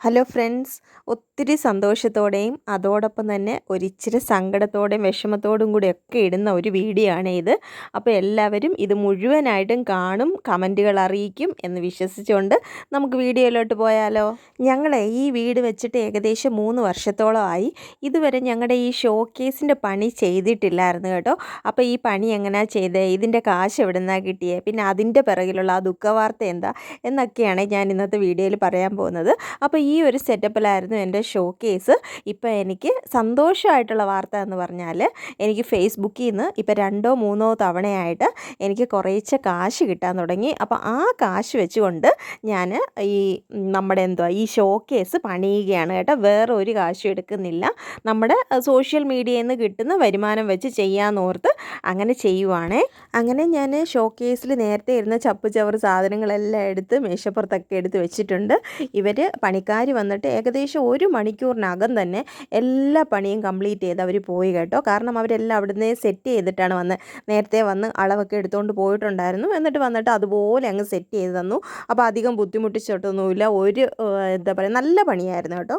Hello friends, ഒത്തിരി സന്തോഷത്തോടെയും അതോടൊപ്പം തന്നെ ഒരിച്ചിരി സങ്കടത്തോടെയും വിഷമത്തോടും കൂടിയൊക്കെ ഇടുന്ന ഒരു വീഡിയോ ആണ് ഇത്. അപ്പോൾ എല്ലാവരും ഇത് മുഴുവനായിട്ടും കാണും, കമൻറ്റുകൾ അറിയിക്കും എന്ന് വിശ്വസിച്ചുകൊണ്ട് നമുക്ക് വീഡിയോയിലോട്ട് പോയാലോ. ഞങ്ങളെ ഈ വീട് വെച്ചിട്ട് ഏകദേശം 3 വർഷത്തോളമായി. ഇതുവരെ ഞങ്ങളുടെ ഈ ഷോക്കേസിൻ്റെ പണി ചെയ്തിട്ടില്ലായിരുന്നു കേട്ടോ. അപ്പോൾ ഈ പണി എങ്ങനെയാണ് ചെയ്തത്, ഇതിൻ്റെ കാശ് എവിടെ നിന്നാണ് കിട്ടിയത്, പിന്നെ അതിൻ്റെ പിറകിലുള്ള ആ ദുഃഖവാർത്ത എന്താ എന്നൊക്കെയാണ് ഞാൻ ഇന്നത്തെ വീഡിയോയിൽ പറയാൻ പോകുന്നത്. അപ്പോൾ ഈ ഒരു സെറ്റപ്പിലായിരുന്നു എൻ്റെ ഷോക്കേസ്. ഇപ്പോൾ എനിക്ക് സന്തോഷമായിട്ടുള്ള വാർത്ത എന്ന് പറഞ്ഞാൽ, എനിക്ക് ഫേസ്ബുക്കിൽ നിന്ന് ഇപ്പോൾ 2-3 തവണയായിട്ട് എനിക്ക് കുറേശ്ശെ കാശ് കിട്ടാൻ തുടങ്ങി. അപ്പോൾ ആ കാശ് വെച്ചുകൊണ്ട് ഞാൻ ഈ നമ്മുടെ ഈ ഷോക്കേസ് പണിയുകയാണ് കേട്ടോ. വേറെ ഒരു കാശും എടുക്കുന്നില്ല. നമ്മുടെ സോഷ്യൽ മീഡിയയിൽ നിന്ന് കിട്ടുന്ന വരുമാനം വെച്ച് ചെയ്യാമെന്നോർത്ത് അങ്ങനെ ചെയ്യുവാണേ. അങ്ങനെ ഞാൻ ഷോക്കേസിൽ നേരത്തെ ഇരുന്ന ചപ്പ് ചവറ് സാധനങ്ങളെല്ലാം എടുത്ത് മേശപ്പുറത്തൊക്കെ എടുത്ത് വെച്ചിട്ടുണ്ട്. ഇവർ പണിക്കാർ വന്നിട്ട് ഏകദേശം 1 മണിക്കൂറിനകം തന്നെ എല്ലാ പണിയും കംപ്ലീറ്റ് ചെയ്ത് അവർ പോയി കേട്ടോ. കാരണം അവരെല്ലാം അവിടുന്ന് സെറ്റ് ചെയ്തിട്ടാണ് വന്നത്. നേരത്തെ വന്ന് അളവൊക്കെ എടുത്തുകൊണ്ട് പോയിട്ടുണ്ടായിരുന്നു. എന്നിട്ട് വന്നിട്ട് അതുപോലെ അങ്ങ് സെറ്റ് ചെയ്ത് തന്നു. അപ്പോൾ അധികം ബുദ്ധിമുട്ടിച്ചിട്ടൊന്നുമില്ല. എന്താ പറയുക, നല്ല പണിയായിരുന്നു കേട്ടോ.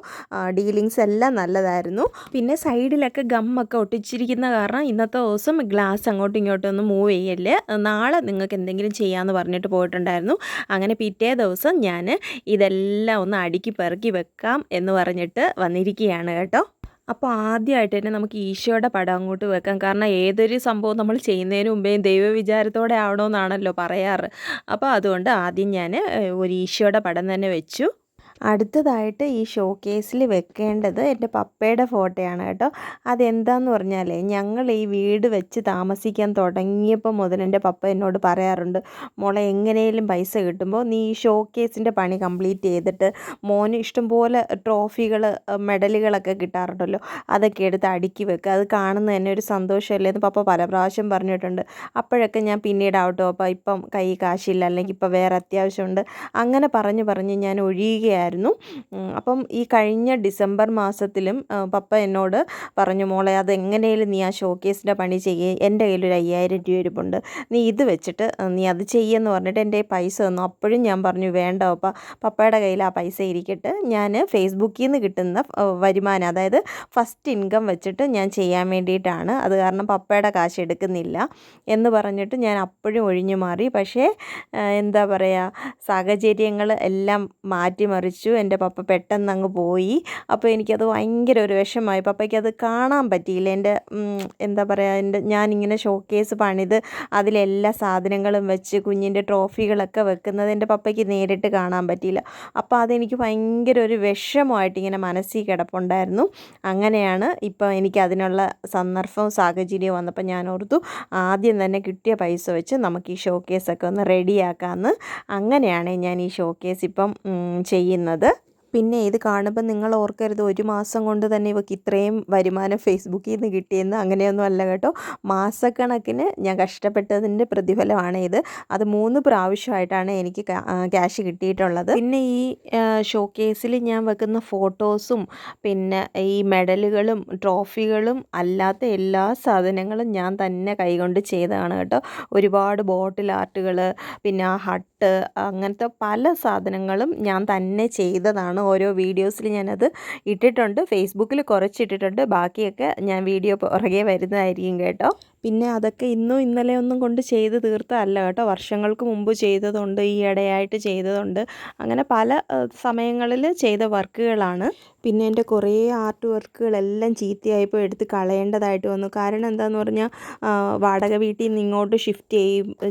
ഡീലിങ്സ് എല്ലാം നല്ലതായിരുന്നു. പിന്നെ സൈഡിലൊക്കെ ഗമ്മൊക്കെ ഒട്ടിച്ചിരിക്കുന്ന കാരണം ഇന്നത്തെ ദിവസം ഗ്ലാസ് അങ്ങോട്ടും ഇങ്ങോട്ടും ഒന്നും മൂവ് ചെയ്യല്ലേ, നാളെ നിങ്ങൾക്ക് എന്തെങ്കിലും ചെയ്യാമെന്ന് പറഞ്ഞിട്ട് പോയിട്ടുണ്ടായിരുന്നു. അങ്ങനെ പിറ്റേ ദിവസം ഞാൻ ഇതെല്ലാം ഒന്ന് അടുക്കി പെറുക്കി വെക്കാം എന്ന് പറഞ്ഞിട്ട് വന്നിരിക്കുകയാണ് കേട്ടോ. അപ്പോൾ ആദ്യമായിട്ട് തന്നെ നമുക്ക് ഈശോയുടെ പടം അങ്ങോട്ട് വെക്കാം. കാരണം ഏതൊരു സംഭവം നമ്മൾ ചെയ്യുന്നതിന് മുമ്പേ ദൈവവിചാരത്തോടെ ആവണമെന്നാണല്ലോ പറയാറ്. അപ്പോൾ അതുകൊണ്ട് ആദ്യം ഞാൻ ഒരു ഈശോയുടെ പടം തന്നെ വെച്ചു. അടുത്തതായിട്ട് ഈ ഷോക്കേസിൽ വെക്കേണ്ടത് എൻ്റെ പപ്പയുടെ ഫോട്ടോയാണ് കേട്ടോ. അതെന്താന്ന് പറഞ്ഞാൽ, ഞങ്ങൾ ഈ വീട് വെച്ച് താമസിക്കാൻ തുടങ്ങിയപ്പോൾ മുതൽ എൻ്റെ പപ്പ എന്നോട് പറയാറുണ്ട്, മോളെ എങ്ങനെയും പൈസ കിട്ടുമ്പോൾ നീ ഈ ഷോക്കേസിൻ്റെ പണി കംപ്ലീറ്റ് ചെയ്തിട്ട് മോന് ഇഷ്ടംപോലെ ട്രോഫികൾ, മെഡലുകളൊക്കെ കിട്ടാറുണ്ടല്ലോ, അതൊക്കെ എടുത്ത് അടുക്കി വെക്കുക. അത് കാണുന്ന തന്നെ ഒരു സന്തോഷമല്ലേ എന്ന് പപ്പ പല പ്രാവശ്യം പറഞ്ഞിട്ടുണ്ട്. അപ്പോഴൊക്കെ ഞാൻ പിന്നീടാവട്ടോ പപ്പ ഇപ്പം കൈ കാശില്ല, അല്ലെങ്കിൽ ഇപ്പം വേറെ അത്യാവശ്യമുണ്ട്, അങ്ങനെ പറഞ്ഞ് ഞാൻ ഒഴിയുകയായിരുന്നു. അപ്പം ഈ കഴിഞ്ഞ ഡിസംബർ മാസത്തിലും പപ്പ എന്നോട് പറഞ്ഞു, മോളെ അതെങ്ങനെയും നീ ആ ഷോക്കേസിൻ്റെ പണി ചെയ്യേ, എൻ്റെ കയ്യിൽ ഒരു 5000 രൂപ ഇരിപ്പുണ്ട്, നീ ഇത് വെച്ചിട്ട് നീ അത് ചെയ്യുമെന്ന് പറഞ്ഞിട്ട് എൻ്റെ പൈസ തന്നു. അപ്പോഴും ഞാൻ പറഞ്ഞു വേണ്ട പപ്പ, പപ്പയുടെ കയ്യിൽ ആ പൈസ ഇരിക്കട്ടെ, ഞാൻ ഫേസ്ബുക്കിൽ നിന്ന് കിട്ടുന്ന വരുമാനം, അതായത് ഫസ്റ്റ് ഇൻകം വെച്ചിട്ട് ഞാൻ ചെയ്യാൻ വേണ്ടിയിട്ടാണ്, അത് കാരണം പപ്പയുടെ കാശ് എടുക്കുന്നില്ല എന്ന് പറഞ്ഞിട്ട് ഞാൻ അപ്പോഴും ഒഴിഞ്ഞു മാറി. പക്ഷേ എന്താ പറയുക, സാഹചര്യങ്ങൾ എല്ലാം മാറ്റിമറിച്ചു. എൻ്റെ പപ്പ പെട്ടെന്ന് അങ്ങ് പോയി. അപ്പോൾ എനിക്കത് ഭയങ്കര ഒരു വിഷമമായി. പപ്പയ്ക്ക് അത് കാണാൻ പറ്റിയില്ല. എൻ്റെ എന്താ പറയുക, ഞാനിങ്ങനെ ഷോക്കേസ് പണിത് അതിലെല്ലാ സാധനങ്ങളും വെച്ച് കുഞ്ഞിൻ്റെ ട്രോഫികളൊക്കെ വെക്കുന്നത് എൻ്റെ പപ്പയ്ക്ക് നേരിട്ട് കാണാൻ പറ്റിയില്ല. അപ്പോൾ അതെനിക്ക് ഭയങ്കര ഒരു വിഷമമായിട്ട് ഇങ്ങനെ മനസ്സിൽ കിടപ്പുണ്ടായിരുന്നു. അങ്ങനെയാണ് ഇപ്പോൾ എനിക്ക് അതിനുള്ള സന്ദർഭവും സാഹചര്യവും വന്നപ്പോൾ ഞാൻ ഓർത്തു, ആദ്യം തന്നെ കിട്ടിയ പൈസ വെച്ച് നമുക്ക് ഈ ഷോക്കേസൊക്കെ ഒന്ന് റെഡിയാക്കാമെന്ന്. അങ്ങനെയാണ് ഞാൻ ഈ ഷോക്കേസ് ഇപ്പം ചെയ്യുന്നത്. പിന്നെ ഇത് കാണുമ്പോൾ നിങ്ങൾ ഓർക്കരുത് 1 മാസം കൊണ്ട് തന്നെ ഇവർക്ക് ഇത്രയും വരുമാനം ഫേസ്ബുക്കിൽ നിന്ന് കിട്ടിയെന്ന്. അങ്ങനെയൊന്നും അല്ല കേട്ടോ. മാസക്കണക്കിന് ഞാൻ കഷ്ടപ്പെട്ടതിൻ്റെ പ്രതിഫലമാണ് ഇത്. അത് 3 പ്രാവശ്യമായിട്ടാണ് എനിക്ക് ക്യാഷ് കിട്ടിയിട്ടുള്ളത്. പിന്നെ ഈ ഷോക്കേസിൽ ഞാൻ വെക്കുന്ന ഫോട്ടോസും പിന്നെ ഈ മെഡലുകളും ട്രോഫികളും അല്ലാത്ത എല്ലാ സാധനങ്ങളും ഞാൻ തന്നെ കൈകൊണ്ട് ചെയ്തതാണ് കേട്ടോ. ഒരുപാട് ബോട്ടിൽ ആർട്ടുകൾ, പിന്നെ ആ ഹട്ട്, അങ്ങനത്തെ പല സാധനങ്ങളും ഞാൻ തന്നെ ചെയ്തതാണ്. ഓരോ വീഡിയോസിൽ ഞാനത് ഇട്ടിട്ടുണ്ട്. ഫേസ്ബുക്കിൽ കുറച്ചിട്ടിട്ടുണ്ട്. ബാക്കിയൊക്കെ ഞാൻ വീഡിയോ പുറകെ വരുന്നതായിരിക്കും കേട്ടോ. പിന്നെ അതൊക്കെ ഇന്നും ഇന്നലെ ഒന്നും കൊണ്ട് ചെയ്ത് തീർത്തതല്ല കേട്ടോ. വർഷങ്ങൾക്ക് മുമ്പ് ചെയ്തതുണ്ട്, ഈ ഇടയായിട്ട് ചെയ്തതുണ്ട്. അങ്ങനെ പല സമയങ്ങളിൽ ചെയ്ത വർക്കുകളാണ്. പിന്നെ എൻ്റെ കുറേ ആർട്ട് വർക്കുകളെല്ലാം ചീത്തയായപ്പോൾ എടുത്ത് കളയേണ്ടതായിട്ട് വന്നു. കാരണം എന്താണെന്ന് പറഞ്ഞാൽ, വാടക വീട്ടിൽ നിന്ന് ഇങ്ങോട്ട് ഷിഫ്റ്റ്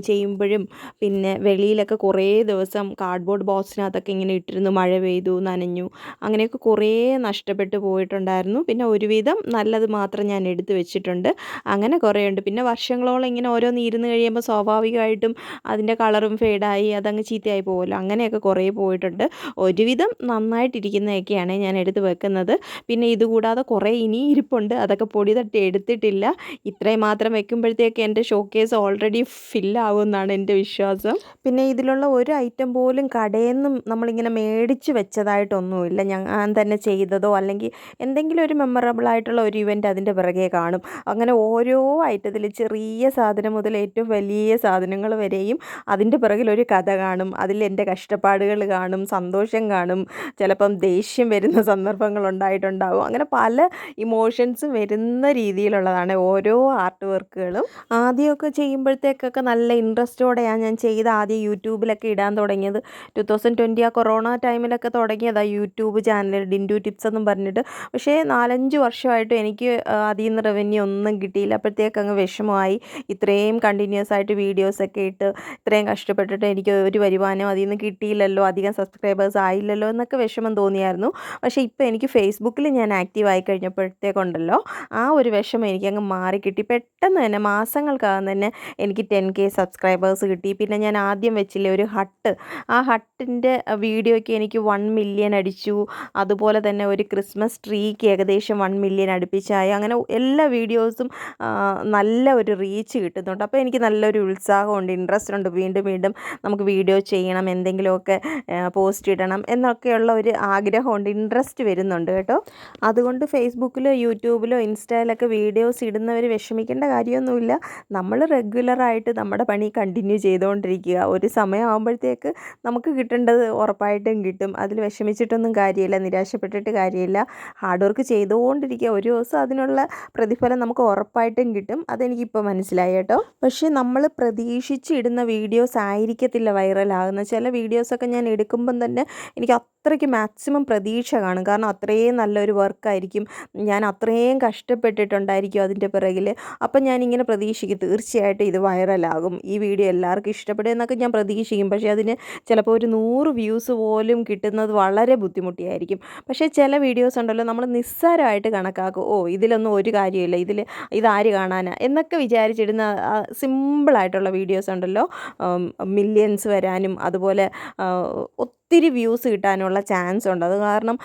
ചെയ്യുമ്പോഴും പിന്നെ വെളിയിലൊക്കെ കുറേ ദിവസം കാർഡ്ബോർഡ് ബോക്സിനകത്തൊക്കെ ഇങ്ങനെ ഇട്ടിരുന്നു. മഴ പെയ്തു, നനഞ്ഞു, അങ്ങനെയൊക്കെ കുറേ നഷ്ടപ്പെട്ടു പോയിട്ടുണ്ടായിരുന്നു. പിന്നെ ഒരുവിധം നല്ലത് മാത്രം ഞാൻ എടുത്ത് വെച്ചിട്ടുണ്ട്. അങ്ങനെ കുറേ ഉണ്ട്. പിന്നെ വർഷങ്ങളോളം ഇങ്ങനെ ഓരോന്ന് ഇരുന്ന് കഴിയുമ്പോൾ സ്വാഭാവികമായിട്ടും അതിൻ്റെ കളറും ഫെയ്ഡായി അതങ്ങ് ചീത്തയായി പോകുമല്ലോ. അങ്ങനെയൊക്കെ കുറേ പോയിട്ടുണ്ട്. ഒരുവിധം നന്നായിട്ടിരിക്കുന്നതൊക്കെയാണ് ഞാൻ എടുത്ത് വെക്കുന്നത്. പിന്നെ ഇതുകൂടാതെ കുറേ ഇനി ഇരിപ്പുണ്ട്, അതൊക്കെ പൊടി തട്ടി എടുത്തിട്ടില്ല. ഇത്രയും മാത്രം വെക്കുമ്പോഴത്തേക്ക് എൻ്റെ ഷോക്കേസ് ഓൾറെഡി ഫില്ലാവുമെന്നാണ് എൻ്റെ വിശ്വാസം. പിന്നെ ഇതിലുള്ള ഒരു ഐറ്റം പോലും കടയിൽ നിന്നും നമ്മളിങ്ങനെ മേടിച്ച് വെച്ചതായിട്ടൊന്നുമില്ല. ഞാൻ തന്നെ ചെയ്തതോ അല്ലെങ്കിൽ എന്തെങ്കിലും ഒരു മെമ്മറബിളായിട്ടുള്ള ഒരു ഇവൻ്റ് അതിൻ്റെ പിറകെ കാണും. അങ്ങനെ ഓരോ ഐറ്റം ജീവിതത്തിൽ ചെറിയ സാധനം മുതൽ ഏറ്റവും വലിയ സാധനങ്ങൾ വരെയും അതിൻ്റെ പിറകിലൊരു കഥ കാണും. അതിൽ എൻ്റെ കഷ്ടപ്പാടുകൾ കാണും, സന്തോഷം കാണും, ചിലപ്പം ദേഷ്യം വരുന്ന സന്ദർഭങ്ങളുണ്ടായിട്ടുണ്ടാവും. അങ്ങനെ പല ഇമോഷൻസും വരുന്ന രീതിയിലുള്ളതാണ് ഓരോ ആർട്ട് വർക്കുകളും. ആദ്യമൊക്കെ ചെയ്യുമ്പോഴത്തേക്കൊക്കെ നല്ല ഇൻട്രസ്റ്റോടെയാണ് ഞാൻ ആദ്യം യൂട്യൂബിലൊക്കെ ഇടാൻ തുടങ്ങിയത്. 2020 ആ കൊറോണ ടൈമിലൊക്കെ തുടങ്ങിയതാണ് യൂട്യൂബ് ചാനൽ ഡിൻഡു ടിപ്സ് എന്നും പറഞ്ഞിട്ട്. പക്ഷേ 4-5 വർഷമായിട്ട് എനിക്ക് അതിൽ നിന്ന് റവന്യൂ ഒന്നും കിട്ടിയില്ല. അപ്പോഴത്തേക്ക് അങ്ങ് വിഷമമായി. ഇത്രയും കണ്ടിന്യൂസ് ആയിട്ട് വീഡിയോസൊക്കെ ഇട്ട് ഇത്രയും കഷ്ടപ്പെട്ടിട്ട് എനിക്ക് ഒരു വരുമാനം അതിൽ നിന്ന് കിട്ടിയില്ലല്ലോ, അധികം സബ്സ്ക്രൈബേഴ്സ് ആയില്ലല്ലോ എന്നൊക്കെ വിഷമം തോന്നിയായിരുന്നു. പക്ഷേ ഇപ്പോൾ എനിക്ക് ഫേസ്ബുക്കിൽ ഞാൻ ആക്റ്റീവ് ആയി കഴിഞ്ഞപ്പോഴത്തേക്കുണ്ടല്ലോ ആ ഒരു വിഷമം എനിക്കങ്ങ് മാറിക്കിട്ടി. പെട്ടെന്ന് തന്നെ മാസങ്ങൾക്കകം തന്നെ എനിക്ക് 10K സബ്സ്ക്രൈബേഴ്സ് കിട്ടി. പിന്നെ ഞാൻ ആദ്യം വെച്ചില്ലേ ഒരു ഹട്ട്, ആ ഹട്ടിൻ്റെ വീഡിയോയ്ക്ക് എനിക്ക് 1 മില്യൺ അടിച്ചു. അതുപോലെ തന്നെ ഒരു ക്രിസ്മസ് ട്രീക്ക് ഏകദേശം 1 മില്യൺ അടുപ്പിച്ചായി. അങ്ങനെ എല്ലാ വീഡിയോസും നല്ല ഒരു റീച്ച് കിട്ടുന്നുണ്ട്. അപ്പോൾ എനിക്ക് നല്ലൊരു ഉത്സാഹമുണ്ട്, ഇൻട്രസ്റ്റ് ഉണ്ട്. വീണ്ടും വീണ്ടും നമുക്ക് വീഡിയോ ചെയ്യണം, എന്തെങ്കിലുമൊക്കെ പോസ്റ്റ് ഇടണം എന്നൊക്കെയുള്ള ഒരു ആഗ്രഹമുണ്ട്, ഇൻട്രസ്റ്റ് വരുന്നുണ്ട് കേട്ടോ. അതുകൊണ്ട് ഫേസ്ബുക്കിലോ യൂട്യൂബിലോ ഇൻസ്റ്റയിലൊക്കെ വീഡിയോസ് ഇടുന്നവർ വിഷമിക്കേണ്ട കാര്യമൊന്നുമില്ല. നമ്മൾ റെഗുലറായിട്ട് നമ്മുടെ പണി കണ്ടിന്യൂ ചെയ്തുകൊണ്ടിരിക്കുക. ഒരു സമയമാകുമ്പോഴത്തേക്ക് നമുക്ക് കിട്ടേണ്ടത് ഉറപ്പായിട്ടും കിട്ടും. അതിൽ വിഷമിച്ചിട്ടൊന്നും കാര്യമില്ല, നിരാശപ്പെട്ടിട്ട് കാര്യമില്ല. ഹാർഡ് വർക്ക് ചെയ്തുകൊണ്ടിരിക്കുക. ഒരു ദിവസം അതിനുള്ള പ്രതിഫലം നമുക്ക് ഉറപ്പായിട്ടും കിട്ടും. അതെനിക്കിപ്പോൾ മനസ്സിലായി കേട്ടോ. പക്ഷേ നമ്മൾ പ്രതീക്ഷിച്ചിടുന്ന വീഡിയോസ് ആയിരിക്കത്തില്ല വൈറലാകുന്നത്. ചില വീഡിയോസൊക്കെ ഞാൻ എടുക്കുമ്പം തന്നെ എനിക്ക് അത്രയ്ക്ക് മാക്സിമം പ്രതീക്ഷ കാണും. കാരണം അത്രയും നല്ലൊരു വർക്കായിരിക്കും, ഞാൻ അത്രയും കഷ്ടപ്പെട്ടിട്ടുണ്ടായിരിക്കും അതിൻ്റെ പിറകിൽ. അപ്പം ഞാനിങ്ങനെ പ്രതീക്ഷിക്കും തീർച്ചയായിട്ടും ഇത് വൈറലാകും, ഈ വീഡിയോ എല്ലാവർക്കും ഇഷ്ടപ്പെടും എന്നൊക്കെ ഞാൻ പ്രതീക്ഷിക്കും. പക്ഷേ അതിന് ചിലപ്പോൾ ഒരു 100 വ്യൂസ് പോലും കിട്ടുന്നത് വളരെ ബുദ്ധിമുട്ടിയായിരിക്കും. പക്ഷേ ചില വീഡിയോസ് ഉണ്ടല്ലോ നമ്മൾ നിസ്സാരമായിട്ട് കണക്കാക്കും. ഓ ഇതിലൊന്നും ഒരു കാര്യമില്ല, ഇതാര് കാണാനാ എന്നൊക്കെ വിചാരിച്ചിടുന്ന സിമ്പിളായിട്ടുള്ള വീഡിയോസ് ഉണ്ടല്ലോ മില്യൺസ് വരാനും അതുപോലെ ഒത്തിരി വ്യൂസ് കിട്ടാനുള്ള ചാൻസ് ഉണ്ട്. അത് കാരണം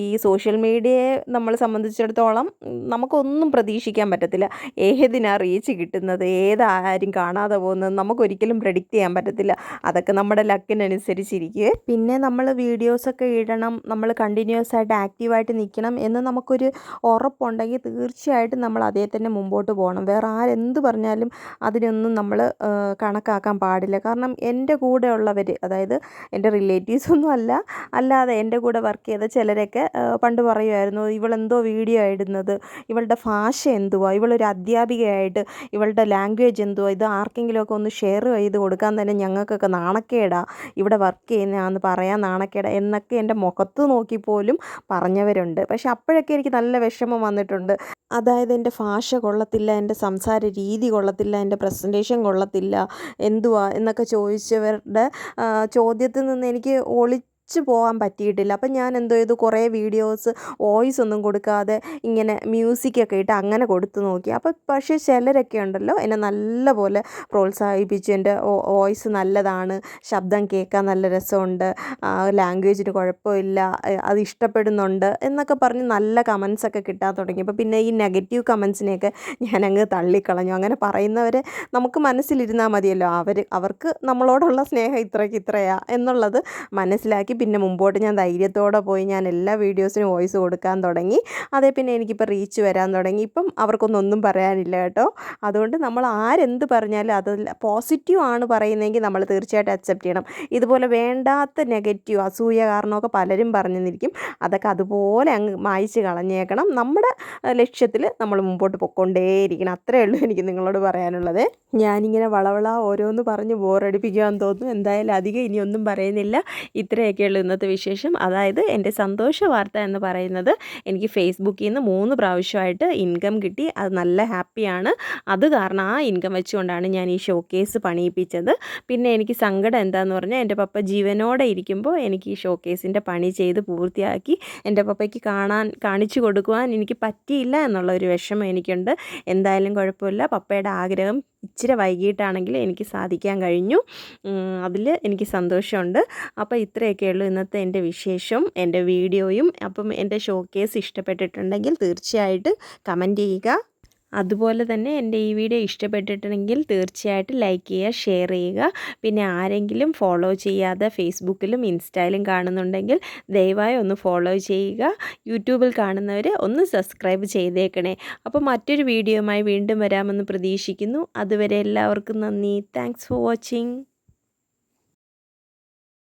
ഈ സോഷ്യൽ മീഡിയയെ നമ്മളെ സംബന്ധിച്ചിടത്തോളം നമുക്കൊന്നും പ്രതീക്ഷിക്കാൻ പറ്റത്തില്ല. ഏതിനാ റീച്ച് കിട്ടുന്നത്, ഏതാരും കാണാതെ പോകുന്നത് നമുക്കൊരിക്കലും പ്രെഡിക്റ്റ് ചെയ്യാൻ പറ്റത്തില്ല. അതൊക്കെ നമ്മുടെ ലക്കിനനുസരിച്ചിരിക്കുക. പിന്നെ നമ്മൾ വീഡിയോസൊക്കെ ഇടണം, നമ്മൾ കണ്ടിന്യൂസ് ആയിട്ട് ആക്റ്റീവായിട്ട് നിൽക്കണം എന്ന് നമുക്കൊരു ഉറപ്പുണ്ടെങ്കിൽ തീർച്ചയായിട്ടും നമ്മൾ അതേ തന്നെ മുമ്പോട്ട് പോകണം. വേറെ ആരെന്ത് പറഞ്ഞാലും അതിനൊന്നും നമ്മൾ കണക്കാക്കാൻ പാടില്ല. കാരണം എൻ്റെ കൂടെ ഉള്ളവർ, അതായത് എൻ്റെ റിലേറ്റീവ്സൊന്നും അല്ലാതെ എൻ്റെ കൂടെ വർക്ക് ചെയ്ത ചിലരൊക്കെ പണ്ട് പറയുമായിരുന്നു, ഇവളെന്തോ വീഡിയോ ഇടുന്നത്, ഇവളുടെ ഭാഷ എന്തുവാ, ഇവളൊരു അധ്യാപികയായിട്ട് ഇവളുടെ ലാംഗ്വേജ് എന്തുവാ, ഇത് ആർക്കെങ്കിലുമൊക്കെ ഒന്ന് ഷെയർ ചെയ്ത് കൊടുക്കാൻ തന്നെ ഞങ്ങൾക്കൊക്കെ നാണക്കേടാ, ഇവിടെ വർക്ക് ചെയ്യുന്നതാണെന്ന് പറയാൻ നാണക്കേടാ എന്നൊക്കെ എൻ്റെ മുഖത്ത് നോക്കിപ്പോലും പറഞ്ഞവരുണ്ട്. പക്ഷെ അപ്പോഴൊക്കെ എനിക്ക് നല്ല വിഷമം വന്നിട്ടുണ്ട്. അതായത് എൻ്റെ ഭാഷ കൊള്ളത്തില്ല, എൻ്റെ സംസാര രീതി കൊള്ളത്തില്ല, എൻ്റെ പ്രസൻറ്റേഷൻ കൊള്ളത്തില്ല, എന്തുവാ എന്നൊക്കെ ചോദിച്ചവരുടെ ചോദ്യത്തിൽ നിന്ന് എനിക്ക് പോകാൻ പറ്റിയിട്ടില്ല. അപ്പം ഞാൻ എന്തോ ചെയ്തു, കുറേ വീഡിയോസ് വോയിസ് ഒന്നും കൊടുക്കാതെ ഇങ്ങനെ മ്യൂസിക്കൊക്കെ ഇട്ട് അങ്ങനെ കൊടുത്തു നോക്കി. അപ്പോൾ പക്ഷേ ചിലരൊക്കെ ഉണ്ടല്ലോ എന്നെ നല്ലപോലെ പ്രോത്സാഹിപ്പിച്ചു. എൻ്റെ വോയിസ് നല്ലതാണ്, ശബ്ദം കേൾക്കാൻ നല്ല രസമുണ്ട്, ലാംഗ്വേജിന് കുഴപ്പമില്ല, അത് ഇഷ്ടപ്പെടുന്നുണ്ട് എന്നൊക്കെ പറഞ്ഞ് നല്ല കമൻസൊക്കെ കിട്ടാൻ തുടങ്ങി. അപ്പോൾ പിന്നെ ഈ നെഗറ്റീവ് കമൻസിനെയൊക്കെ ഞാനങ്ങ് തള്ളിക്കളഞ്ഞു. അങ്ങനെ പറയുന്നവരെ നമുക്ക് മനസ്സിലിരുന്നാൽ മതിയല്ലോ, അവർക്ക് നമ്മളോടുള്ള സ്നേഹം ഇത്രയാ എന്നുള്ളത് മനസ്സിലാക്കി പിന്നെ മുമ്പോട്ട് ഞാൻ ധൈര്യത്തോടെ പോയി ഞാൻ എല്ലാ വീഡിയോസിനും വോയിസ് കൊടുക്കാൻ തുടങ്ങി. അതേ പിന്നെ എനിക്കിപ്പോൾ റീച്ച് വരാൻ തുടങ്ങി. ഇപ്പം അവർക്കൊന്നും പറയാനില്ല കേട്ടോ. അതുകൊണ്ട് നമ്മൾ ആരെന്ത് പറഞ്ഞാലും അത് പോസിറ്റീവ് ആണ് പറയുന്നതെങ്കിൽ നമ്മൾ തീർച്ചയായിട്ടും അക്സെപ്റ്റ് ചെയ്യണം. ഇതുപോലെ വേണ്ടാത്ത നെഗറ്റീവ് അസൂയ കാരണമൊക്കെ പലരും പറഞ്ഞിരിക്കും, അതൊക്കെ അതുപോലെ അങ്ങ് മായ്ച്ച് കളഞ്ഞേക്കണം. നമ്മുടെ ലക്ഷ്യത്തിൽ നമ്മൾ മുമ്പോട്ട് പൊയ്ക്കൊണ്ടേയിരിക്കണം. അത്രയേ ഉള്ളൂ എനിക്ക് നിങ്ങളോട് പറയാനുള്ളത്. ഞാനിങ്ങനെ വളവള ഓരോന്ന് പറഞ്ഞ് ബോറടിപ്പിക്കാൻ തോന്നുന്നു. എന്തായാലും അധികം ഇനിയൊന്നും പറയുന്നില്ല. ഇത്രയൊക്കെയുള്ളൂ ഇന്നത്തെ വിശേഷം. അതായത് എൻ്റെ സന്തോഷ വാർത്ത എന്ന് പറയുന്നത്, എനിക്ക് ഫേസ്ബുക്കിൽ നിന്ന് 3 പ്രാവശ്യമായിട്ട് ഇൻകം കിട്ടി. അത് നല്ല ഹാപ്പിയാണ്. അത് കാരണം ആ ഇൻകം വെച്ചുകൊണ്ടാണ് ഞാൻ ഈ ഷോക്കേസ് പണിയിപ്പിച്ചത്. പിന്നെ എനിക്ക് സങ്കടം എന്താണെന്ന് പറഞ്ഞാൽ, എൻ്റെ പപ്പ ജീവനോടെ ഇരിക്കുമ്പോൾ എനിക്ക് ഈ ഷോക്കേസിൻ്റെ പണി ചെയ്ത് പൂർത്തിയാക്കി എൻ്റെ പപ്പയ്ക്ക് കാണിച്ചു കൊടുക്കുവാൻ എനിക്ക് പറ്റിയില്ല എന്നുള്ളൊരു വിഷമം എനിക്കുണ്ട്. എന്തായാലും കുഴപ്പമില്ല, പപ്പയുടെ ആഗ്രഹം ഇച്ചിരി വൈകിട്ടാണെങ്കിൽ എനിക്ക് സാധിക്കാൻ കഴിഞ്ഞു. അതിൽ എനിക്ക് സന്തോഷമുണ്ട്. അപ്പോൾ ഇത്രയൊക്കെയുള്ളൂ ഇന്നത്തെ എൻ്റെ വിശേഷം, എൻ്റെ വീഡിയോയും. അപ്പം എൻ്റെ ഷോക്കേസ് ഇഷ്ടപ്പെട്ടിട്ടുണ്ടെങ്കിൽ തീർച്ചയായിട്ടും കമൻറ്റ് ചെയ്യുക. അതുപോലെ തന്നെ എൻ്റെ ഈ വീഡിയോ ഇഷ്ടപ്പെട്ടിട്ടുണ്ടെങ്കിൽ തീർച്ചയായിട്ടും ലൈക്ക് ചെയ്യുക, ഷെയർ ചെയ്യുക. പിന്നെ ആരെങ്കിലും ഫോളോ ചെയ്യാതെ ഫേസ്ബുക്കിലും ഇൻസ്റ്റയിലും കാണുന്നുണ്ടെങ്കിൽ ദയവായി ഒന്ന് ഫോളോ ചെയ്യുക. യൂട്യൂബിൽ കാണുന്നവർ ഒന്ന് സബ്സ്ക്രൈബ് ചെയ്തേക്കണേ. അപ്പോൾ മറ്റൊരു വീഡിയോയുമായി വീണ്ടും വരാമെന്ന് പ്രതീക്ഷിക്കുന്നു. അതുവരെ എല്ലാവർക്കും നന്ദി. Thanks for watching.